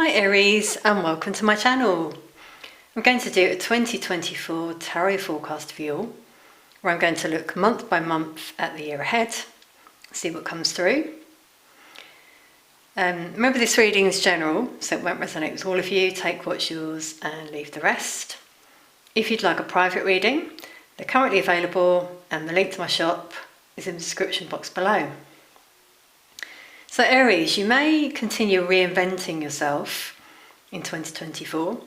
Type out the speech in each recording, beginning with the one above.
Hi Aries, and welcome to my channel. I'm going to do a 2024 tarot forecast for you all, where I'm going to look month by month at the year ahead, see what comes through. Remember, this reading is general, so it won't resonate with all of you. Take what's yours and leave the rest. If you'd like a private reading, they're currently available, and the link to my shop is in the description box below. So Aries, you may continue reinventing yourself in 2024,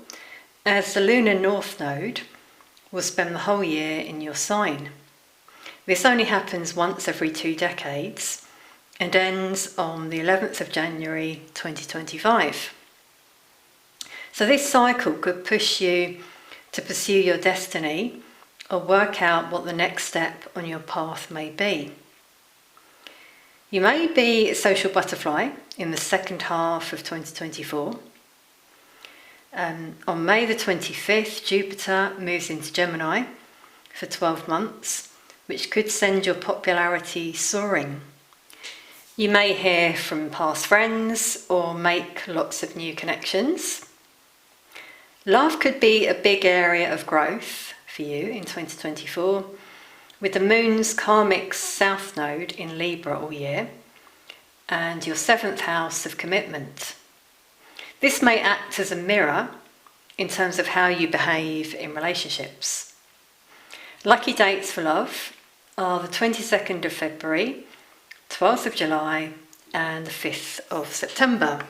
as the lunar north node will spend the whole year in your sign. This only happens once every 2 decades and ends on the 11th of January 2025. So this cycle could push you to pursue your destiny or work out what the next step on your path may be. You may be a social butterfly in the second half of 2024. On May the 25th, Jupiter moves into Gemini for 12 months, which could send your popularity soaring. You may hear from past friends or make lots of new connections. Love could be a big area of growth for you in 2024, with the Moon's karmic South Node in Libra all year, and your 7th house of commitment. This may act as a mirror in terms of how you behave in relationships. Lucky dates for love are the 22nd of February, 12th of July, and the 5th of September.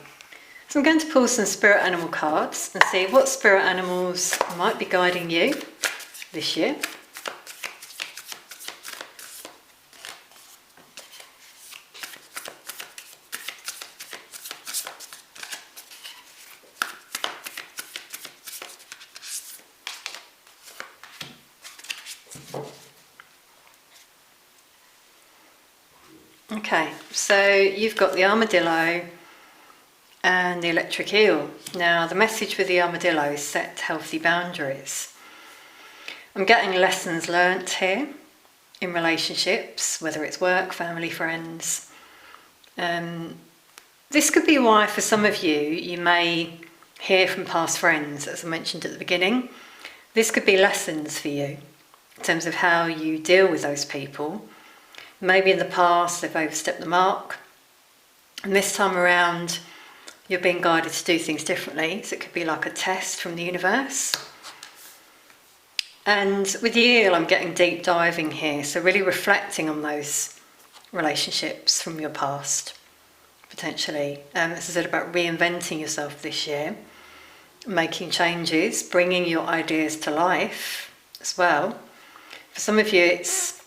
So I'm going to pull some spirit animal cards and see what spirit animals might be guiding you this year. Okay, so you've got the armadillo and the electric eel. Now, the message with the armadillo is set healthy boundaries. I'm getting lessons learnt here in relationships, whether it's work, family, friends. This could be why for some of you, you may hear from past friends, as I mentioned at the beginning. This could be lessons for you in terms of how you deal with those people. Maybe in the past they've overstepped the mark, and this time around you're being guided to do things differently. So it could be like a test from the universe. And with the eel, I'm getting deep diving here, so really reflecting on those relationships from your past, potentially. This is about reinventing yourself this year, making changes, bringing your ideas to life as well. For some of you, it's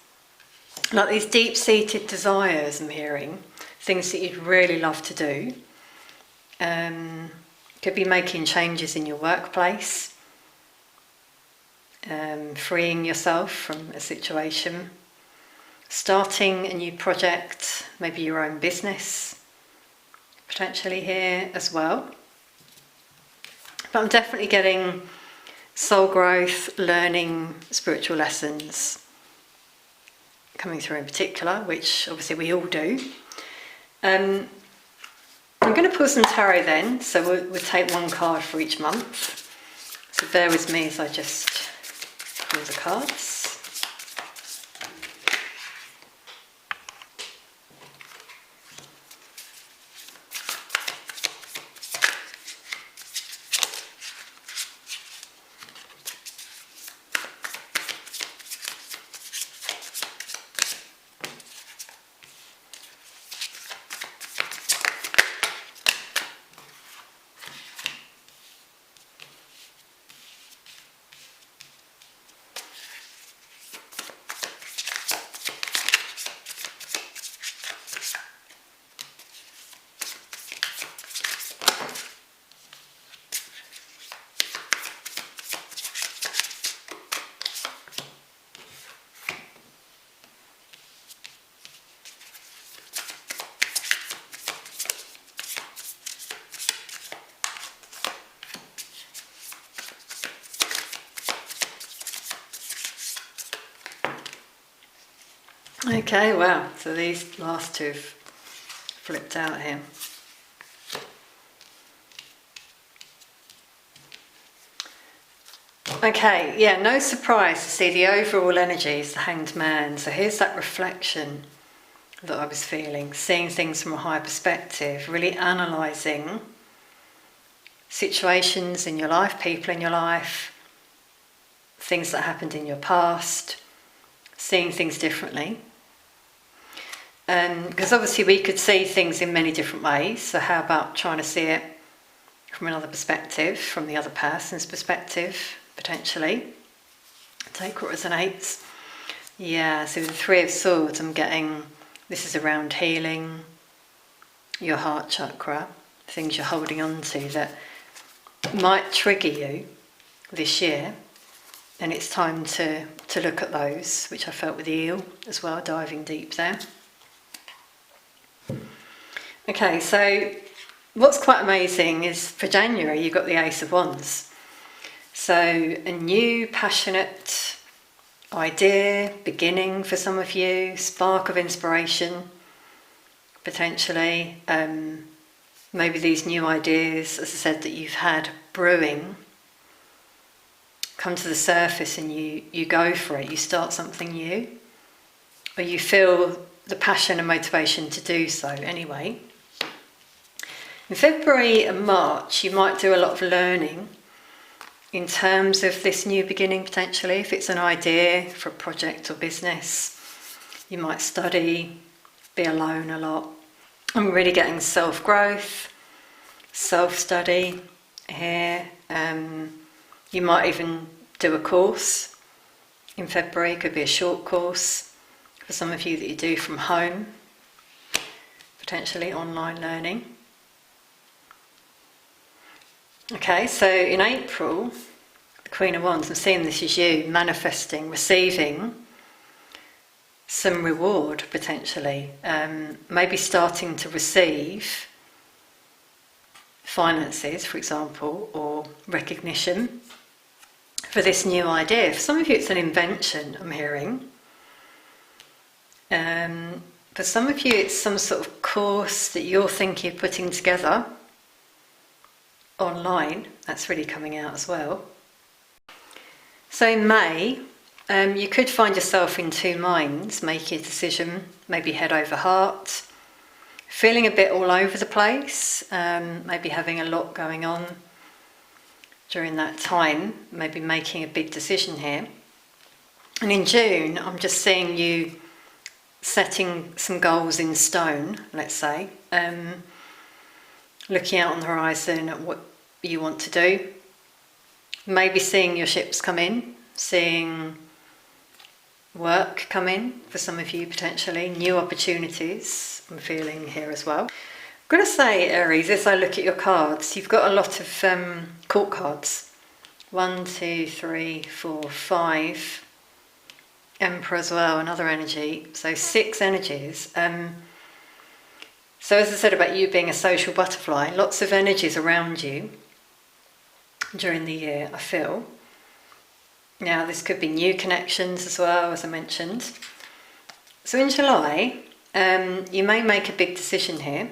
like these deep-seated desires I'm hearing, things that you'd really love to do. Could be making changes in your workplace, freeing yourself from a situation, starting a new project, maybe your own business, potentially here as well. But I'm definitely getting soul growth, learning, spiritual lessons coming through in particular, which obviously we all do. I'm going to pull some tarot then, so we'll take one card for each month. So bear with me as I just pull the cards. Okay, wow, so these last two have flipped out here. Okay, yeah, no surprise to see the overall energy is the Hanged Man. So here's that reflection that I was feeling, seeing things from a higher perspective, really analysing situations in your life, people in your life, things that happened in your past, seeing things differently. Because obviously we could see things in many different ways, so how about trying to see it from another perspective, from the other person's perspective, potentially. Take what resonates. Yeah, so with the Three of Swords, I'm getting, this is around healing, your heart chakra, things you're holding on to that might trigger you this year, and it's time to look at those, which I felt with the eel as well, diving deep there. Okay, so what's quite amazing is for January you've got the Ace of Wands. So a new passionate idea, beginning for some of you, spark of inspiration potentially. Maybe these new ideas, as I said, that you've had brewing come to the surface and you go for it, you start something new, or you feel the passion and motivation to do so anyway. In February and March you might do a lot of learning in terms of this new beginning potentially. If it's an idea for a project or business, you might study, be alone a lot. I'm really getting self-growth, self-study here. You might even do a course in February. It could be a short course for some of you that you do from home, potentially online learning. Okay, so in April, the Queen of Wands, I'm seeing this as you manifesting, receiving some reward potentially, maybe starting to receive finances, for example, or recognition for this new idea. For some of you it's an invention, I'm hearing. For some of you it's some sort of course that you're thinking of putting together online. That's really coming out as well. So in May, you could find yourself in two minds, making a decision, maybe head over heart, feeling a bit all over the place, maybe having a lot going on during that time, maybe making a big decision here. And in June, I'm just seeing you setting some goals in stone, let's say, looking out on the horizon at what you want to do, maybe seeing your ships come in, seeing work come in for some of you potentially, new opportunities I'm feeling here as well. I'm going to say, Aries, as I look at your cards, you've got a lot of court cards. 1, 2, 3, 4, 5. Emperor as well, another energy. So 6 energies. So as I said about you being a social butterfly, lots of energies around you during the year, I feel. Now this could be new connections as well, as I mentioned. So in July, you may make a big decision here.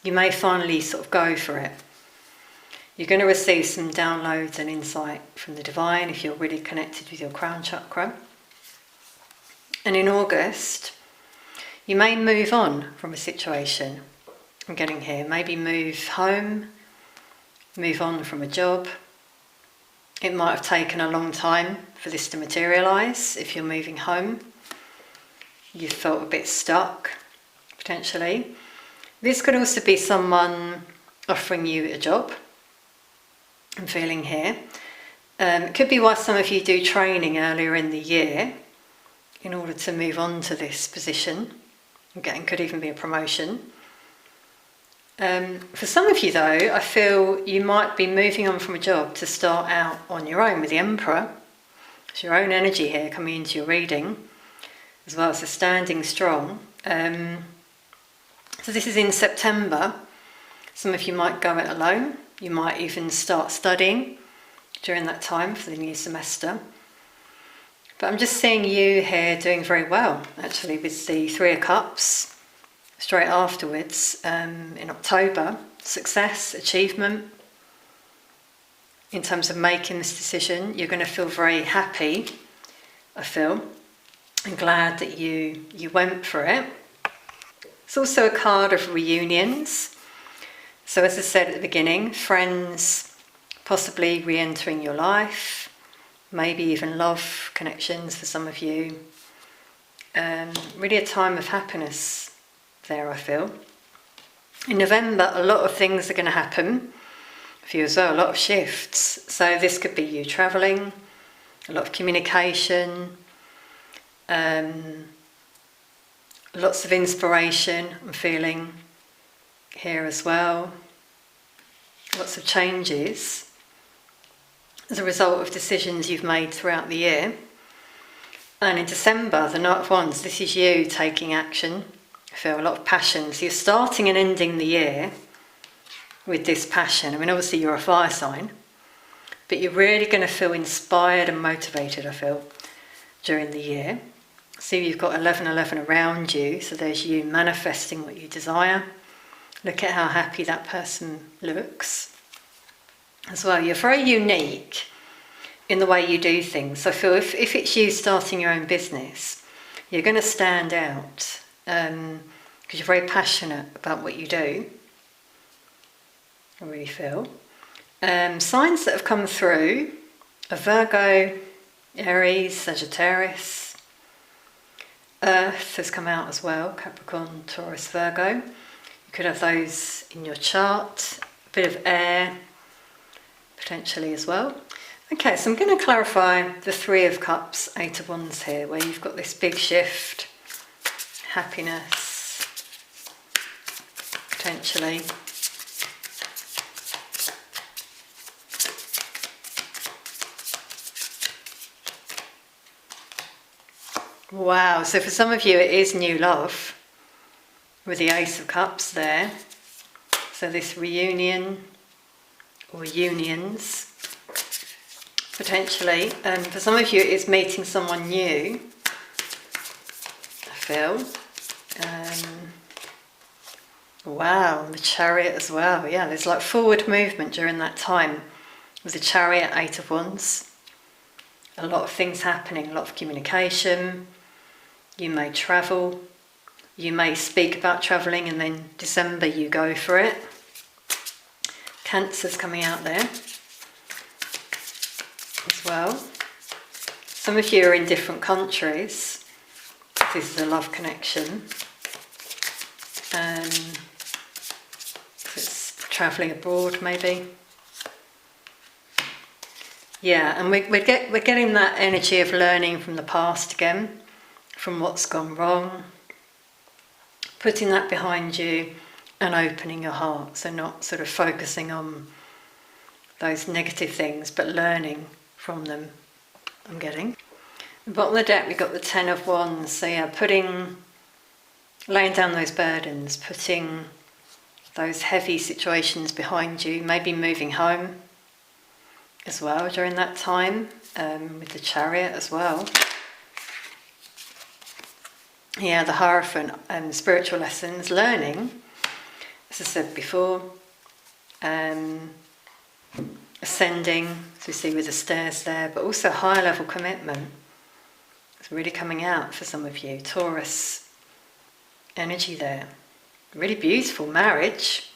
You may finally sort of go for it. You're going to receive some downloads and insight from the divine if you're really connected with your crown chakra. And in August, you may move on from a situation. I'm getting here. Maybe move home, move on from a job. It might have taken a long time for this to materialise. If you're moving home, you felt a bit stuck, potentially. This could also be someone offering you a job. I'm feeling here. It could be why some of you do training earlier in the year in order to move on to this position. Again, could even be a promotion. For some of you though, I feel you might be moving on from a job to start out on your own with the Emperor. It's your own energy here coming into your reading, as well as the standing strong. So this is in September. Some of you might go it alone. You might even start studying during that time for the new semester. But I'm just seeing you here doing very well, actually, with the 3 of Cups. Straight afterwards, in October, success, achievement. in terms of making this decision. You're going to feel very happy, I feel, and glad that you went for it. It's also a card of reunions. So as I said at the beginning, friends possibly re-entering your life, maybe even love connections for some of you. Really a time of happiness there, I feel. In November, a lot of things are going to happen for you as well, a lot of shifts. So this could be you travelling, a lot of communication, lots of inspiration I'm feeling here as well. Lots of changes as a result of decisions you've made throughout the year. And in December, the Knight of Wands, this is you taking action. I feel a lot of passion. So you're starting and ending the year with this passion. I mean, obviously you're a fire sign, but you're really going to feel inspired and motivated, I feel, during the year. So you've got 1111 around you, so there's you manifesting what you desire. Look at how happy that person looks as well. You're very unique in the way you do things. So I feel if it's you starting your own business, you're going to stand out because you're very passionate about what you do. I really feel. Signs that have come through are Virgo, Aries, Sagittarius. Earth has come out as well, Capricorn, Taurus, Virgo. You could have those in your chart. A bit of air, potentially as well. Okay, so I'm going to clarify the Three of Cups, Eight of Wands here, where you've got this big shift, happiness, potentially. Wow, so for some of you it is new love with the Ace of Cups there. So this reunion or unions, potentially. And for some of you it is meeting someone new, I feel. Wow, the Chariot as well. Yeah, there's like forward movement during that time with the Chariot, Eight of Wands. A lot of things happening, a lot of communication. You may travel, you may speak about travelling, and then December you go for it. Cancer's coming out there as well. Some of you are in different countries. This is a love connection. It's travelling abroad maybe. Yeah, and we're getting that energy of learning from the past again, from what's gone wrong, putting that behind you and opening your heart, so not sort of focusing on those negative things, but learning from them, I'm getting. At the bottom of the deck we've got the Ten of Wands, so yeah, laying down those burdens, putting those heavy situations behind you, maybe moving home as well during that time, with the Chariot as well. Yeah, the Hierophant, spiritual lessons, learning, as I said before, ascending, as we see with the stairs there, but also higher level commitment. It's really coming out for some of you. Taurus energy there. Really beautiful marriage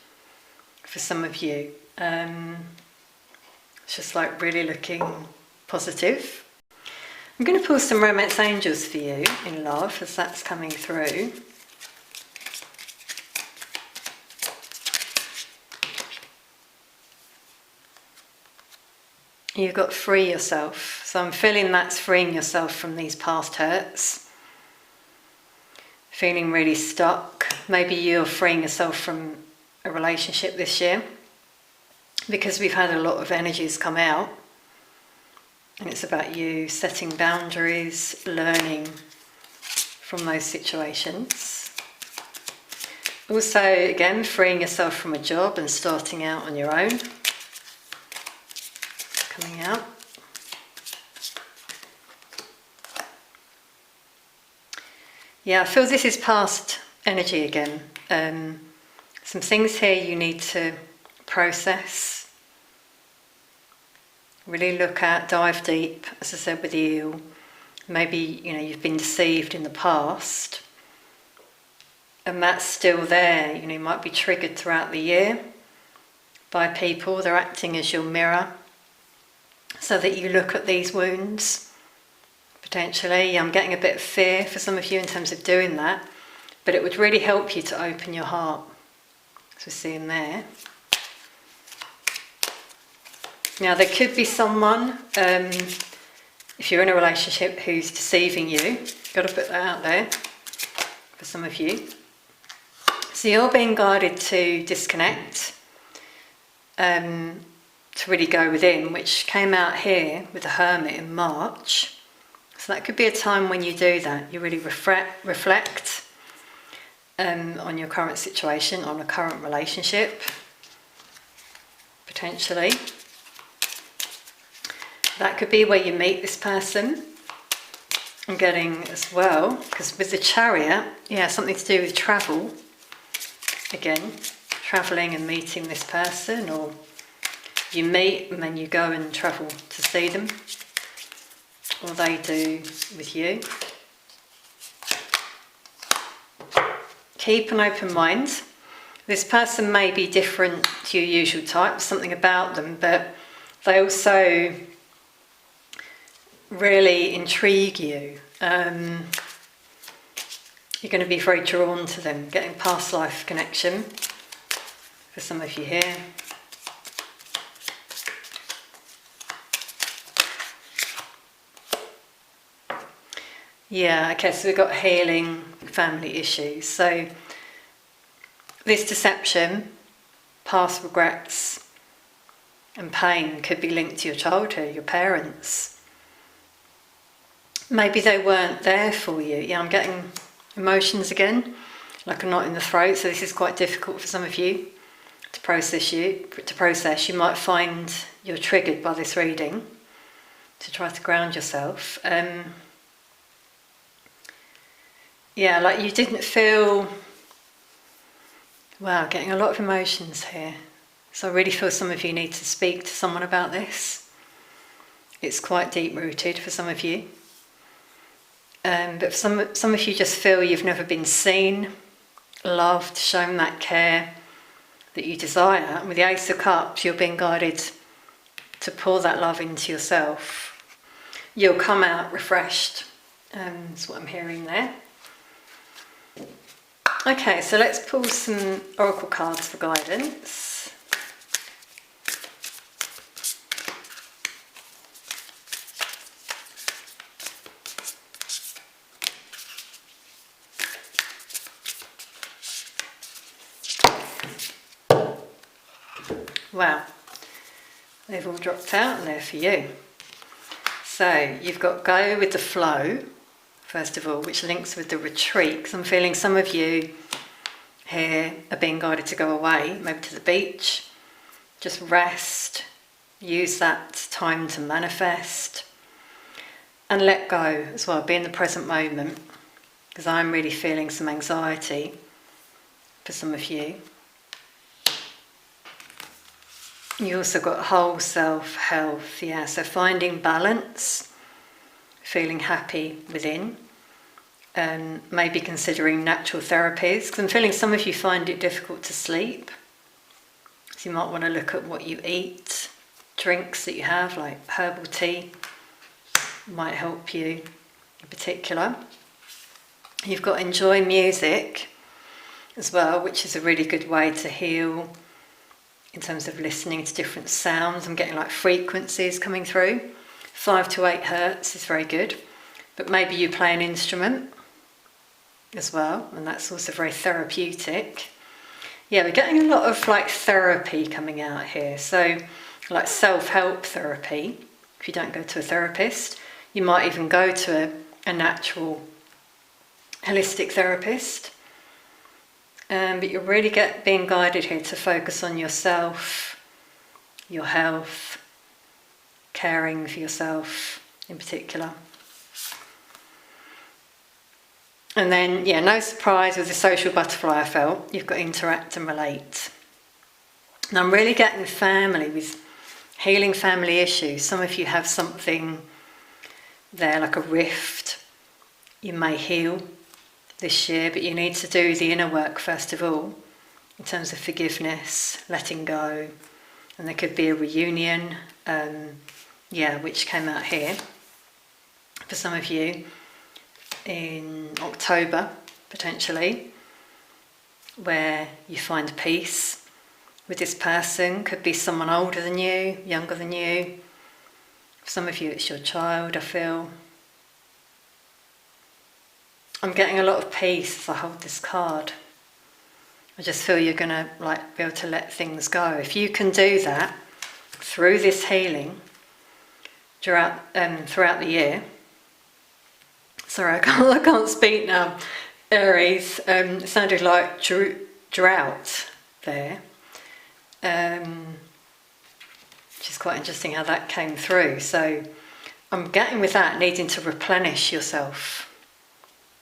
for some of you. It's just like really looking positive. I'm going to pull some romance angels for you in love as that's coming through. You've got free yourself. So I'm feeling that's freeing yourself from these past hurts. Feeling really stuck. Maybe you're freeing yourself from a relationship this year because we've had a lot of energies come out. And it's about you setting boundaries, learning from those situations. Also, again, freeing yourself from a job and starting out on your own. Coming out. Yeah, I feel this is past energy again. Some things here you need to process. Really look at, dive deep, as I said with the eel. Maybe, you've been deceived in the past, and that's still there. You might be triggered throughout the year by people. They're acting as your mirror, so that you look at these wounds, potentially. I'm getting a bit of fear for some of you in terms of doing that, but it would really help you to open your heart, as we're seeing there. Now, there could be someone, if you're in a relationship, who's deceiving you. Got to put that out there for some of you. So you're being guided to disconnect, to really go within, which came out here with the Hermit in March. So that could be a time when you do that. You really reflect on your current situation, on a current relationship, potentially. That could be where you meet this person. I'm getting as well, because with the Chariot, something to do with travel. Again, travelling and meeting this person, or you meet and then you go and travel to see them, or they do with you. Keep an open mind. This person may be different to your usual type, something about them, but they also really intrigue you. You're going to be very drawn to them, getting past life connection for some of you here. Okay, so we've got healing family issues. So this deception, past regrets and pain could be linked to your childhood, your parents. Maybe they weren't there for you. I'm getting emotions again, like a knot in the throat, so this is quite difficult for some of you to process. You might find you're triggered by this reading to try to ground yourself. Like you didn't feel... Wow, getting a lot of emotions here. So I really feel some of you need to speak to someone about this. It's quite deep-rooted for some of you. But some of you just feel you've never been seen, loved, shown that care that you desire. And with the Ace of Cups, you're being guided to pour that love into yourself. You'll come out refreshed. That's what I'm hearing there. Okay, so let's pull some oracle cards for guidance. Wow, they've all dropped out and they're for you. So you've got go with the flow, first of all, which links with the retreat, because I'm feeling some of you here are being guided to go away, maybe to the beach, just rest, use that time to manifest, and let go as well, be in the present moment, because I'm really feeling some anxiety for some of you. You also got whole self health, so finding balance, feeling happy within, and maybe considering natural therapies, because I'm feeling some of you find it difficult to sleep. So you might want to look at what you eat, drinks that you have, like herbal tea, might help you in particular. You've got enjoy music as well, which is a really good way to heal in terms of listening to different sounds. I'm getting like frequencies coming through. 5 to 8 hertz is very good. But maybe you play an instrument as well, and that's also very therapeutic. We're getting a lot of like therapy coming out here. So like self-help therapy, if you don't go to a therapist. You might even go to a natural holistic therapist. But you're really being guided here to focus on yourself, your health, caring for yourself in particular. And then, no surprise with the social butterfly I felt, you've got interact and relate. And I'm really getting family with healing family issues. Some of you have something there like a rift you may heal this year, but you need to do the inner work first of all, in terms of forgiveness, letting go. And there could be a reunion, which came out here for some of you in October, potentially, where you find peace with this person. Could be someone older than you, younger than you. For some of you it's your child, I feel. I'm getting a lot of peace as I hold this card. I just feel you're going to be able to let things go. If you can do that through this healing throughout the year. Sorry, I can't speak now. Aries, it sounded like drought there. Which is quite interesting how that came through. So I'm getting with that, needing to replenish yourself.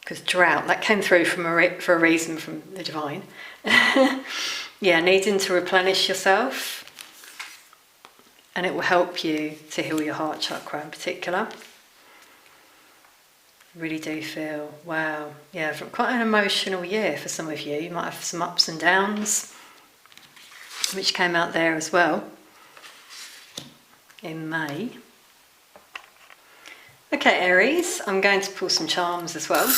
Because drought, that came through for a reason from the divine. Needing to replenish yourself. And it will help you to heal your heart chakra in particular. Really do feel, wow. Yeah, quite an emotional year for some of you. You might have some ups and downs, which came out there as well in May. Okay, Aries, I'm going to pull some charms as well.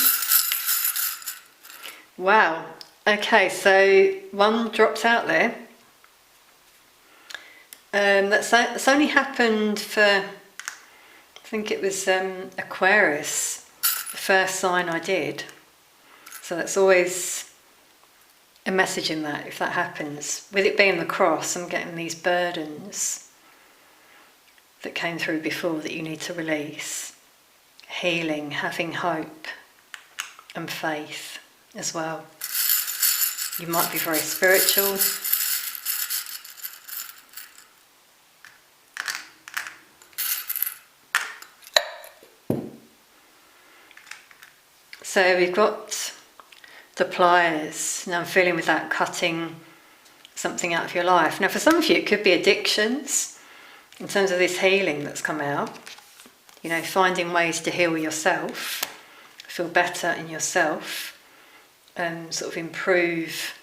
Wow. Okay, so one drops out there. That's only happened for, I think it was Aquarius, the first sign I did. So that's always a message in that, if that happens. With it being the cross, I'm getting these burdens that came through before that you need to release. Healing, having hope and faith as well. You might be very spiritual. So we've got the pliers. Now I'm feeling with that cutting something out of your life. Now for some of you it could be addictions in terms of this healing that's come out. You know, finding ways to heal yourself, feel better in yourself, sort of improve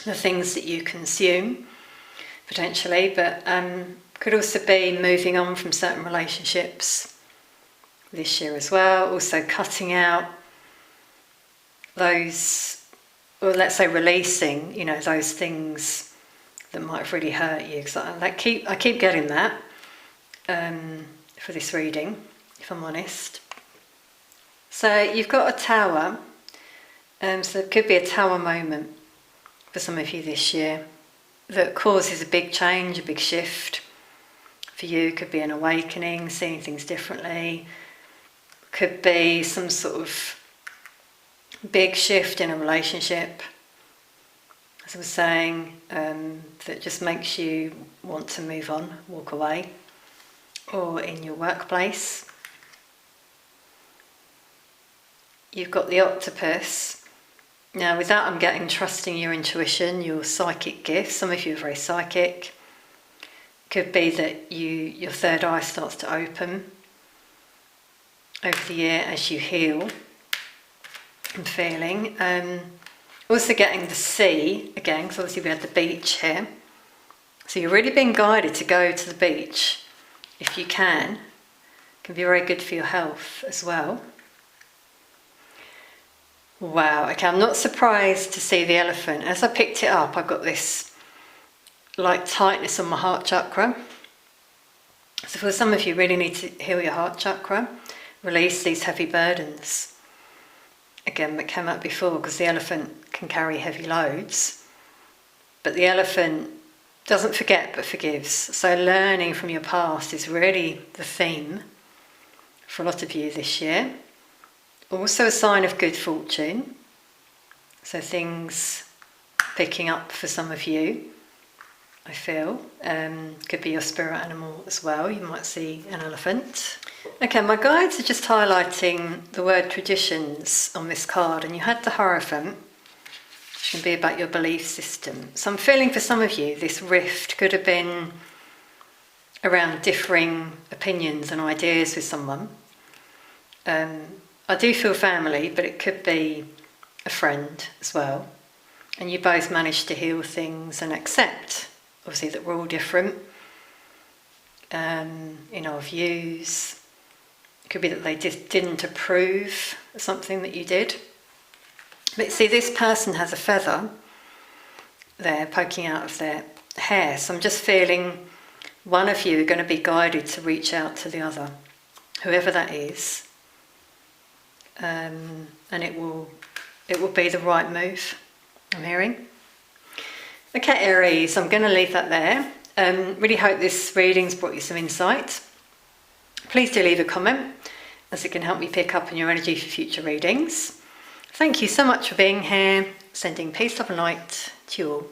the things that you consume, potentially, but could also be moving on from certain relationships this year as well. Also cutting out those, or let's say releasing, you know, those things that might have really hurt you. Because I keep getting that. For this reading, if I'm honest. So you've got a tower, so it could be a tower moment for some of you this year that causes a big change, a big shift. For you, it could be an awakening, seeing things differently. Could be some sort of big shift in a relationship, as I was saying, that just makes you want to move on, walk away. Or in your workplace. You've got the octopus. Now with that I'm getting trusting your intuition, your psychic gifts. Some of you are very psychic. Could be that your third eye starts to open over the year as you heal and feeling. Also getting the sea again, because obviously we had the beach here. So you're really being guided to go to the beach. If you can be very good for your health as well. Wow, okay, I'm not surprised to see the elephant. As I picked it up, I got this like tightness on my heart chakra. So for some of you, really need to heal your heart chakra, release these heavy burdens. Again, that came up before, because the elephant can carry heavy loads, but the elephant doesn't forget but forgives. So learning from your past is really the theme for a lot of you this year. Also a sign of good fortune. So things picking up for some of you, I feel. Could be your spirit animal as well. You might see an elephant. Okay, my guides are just highlighting the word traditions on this card, and you had the Hierophant, which can be about your belief system. So I'm feeling for some of you this rift could have been around differing opinions and ideas with someone. I do feel family, but it could be a friend as well. And you both manage to heal things and accept, obviously, that we're all different in our views. It could be that they just didn't approve of something that you did. But see, this person has a feather there poking out of their hair. So I'm just feeling one of you are going to be guided to reach out to the other, whoever that is. And it will be the right move, I'm hearing. Okay, Aries, I'm going to leave that there. Really hope this reading's brought you some insight. Please do leave a comment, as it can help me pick up on your energy for future readings. Thank you so much for being here. Sending peace, love and light to you all.